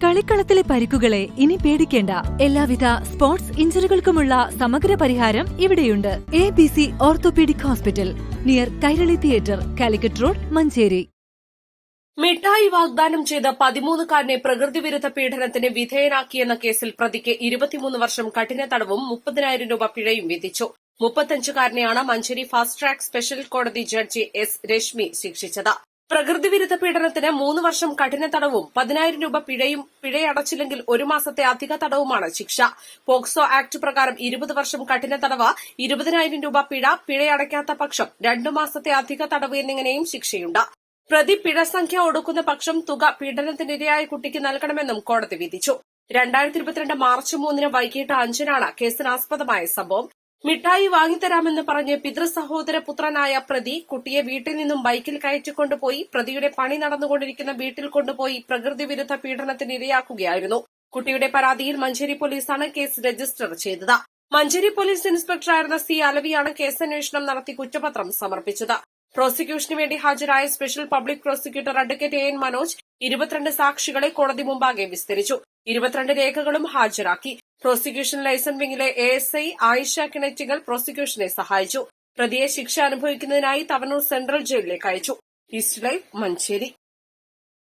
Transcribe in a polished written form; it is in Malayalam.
കളിക്കളത്തിലെ പരിക്കുകളെ ഇനി പേടിക്കേണ്ട. എല്ലാവിധ സ്പോർട്സ് ഇഞ്ചുറികൾക്കുമുള്ള സമഗ്ര പരിഹാരം ഇവിടെയുണ്ട്. ABC orthopaedic hospital, near Kairali theatre, Calicut road, Manjeri. മിഠായി വാഗ്ദാനം ചെയ്ത് 13-കാരനെ പ്രകൃതിവിരുദ്ധ പീഡനത്തിന് വിധേയനാക്കിയെന്ന കേസിൽ പ്രതിക്ക് 23 വർഷം കഠിന തടവും 30,000 രൂപ പിഴയും വിധിച്ചു. 35-കാരനെയാണ് മഞ്ചേരി ഫാസ്റ്റ് ട്രാക്ക് സ്പെഷ്യൽ കോടതി ജഡ്ജി S. രശ്മി ശിക്ഷിച്ചത്. പ്രകൃതിവിരുദ്ധ പീഡനത്തിന് 3 വർഷം കഠിന തടവും 10,000 രൂപ പിഴയും, പിഴയടച്ചില്ലെങ്കിൽ 1 മാസത്തെ അധിക തടവുമാണ് ശിക്ഷ. പോക്സോ ആക്ട് പ്രകാരം 20 വർഷം കഠിന തടവ്, 20,000 രൂപ പിഴ, പിഴയടയ്ക്കാത്ത പക്ഷം 2 മാസത്തെ അധിക തടവ് എന്നിങ്ങനെയും ശിക്ഷയുണ്ട്. പ്രതി പിഴ സംഖ്യ ഒടുക്കുന്ന പക്ഷം തുക പീഡനത്തിനിരയായ കുട്ടിക്ക് നൽകണമെന്നും കോടതി വിധിച്ചു. 2022 മാർച്ച് 3 വൈകിട്ട് 5-നാണ് കേസിനാസ്പദമായ സംഭവം. മിഠായി വാങ്ങിത്തരാമെന്ന് പറഞ്ഞ് പിതൃസഹോദര പുത്രനായ പ്രതി കുട്ടിയെ വീട്ടിൽ നിന്നും ബൈക്കിൽ കയറ്റിക്കൊണ്ടുപോയി പ്രതിയുടെ പണി നടന്നുകൊണ്ടിരിക്കുന്ന വീട്ടിൽ കൊണ്ടുപോയി പ്രകൃതിവിരുദ്ധ പീഡനത്തിനിരയാക്കുകയായിരുന്നു. കുട്ടിയുടെ പരാതിയിൽ മഞ്ചേരി പോലീസാണ് കേസ് രജിസ്റ്റർ ചെയ്തത്. മഞ്ചേരി പോലീസ് ഇൻസ്പെക്ടറായിരുന്ന C. അലവിയാണ് കേസന്വേഷണം നടത്തി കുറ്റപത്രം സമർപ്പിച്ചത്. പ്രോസിക്യൂഷനു വേണ്ടി ഹാജരായ special public prosecutor advocate A. N. Manoj 22 സാക്ഷികളെ കോടതി മുമ്പാകെ വിസ്തരിച്ചു. 22 രേഖകളും ഹാജരാക്കി. പ്രോസിക്യൂഷൻ ലൈസൺ വിംഗിലെ ASI ആയിഷ കിണറ്റികൾ പ്രോസിക്യൂഷനെ സഹായിച്ചു. പ്രതിയെ ശിക്ഷ അനുഭവിക്കുന്നതിനായി തവനൂർ സെൻട്രൽ ജയിലിലേക്ക് അയച്ചു. East Live, Manjeri.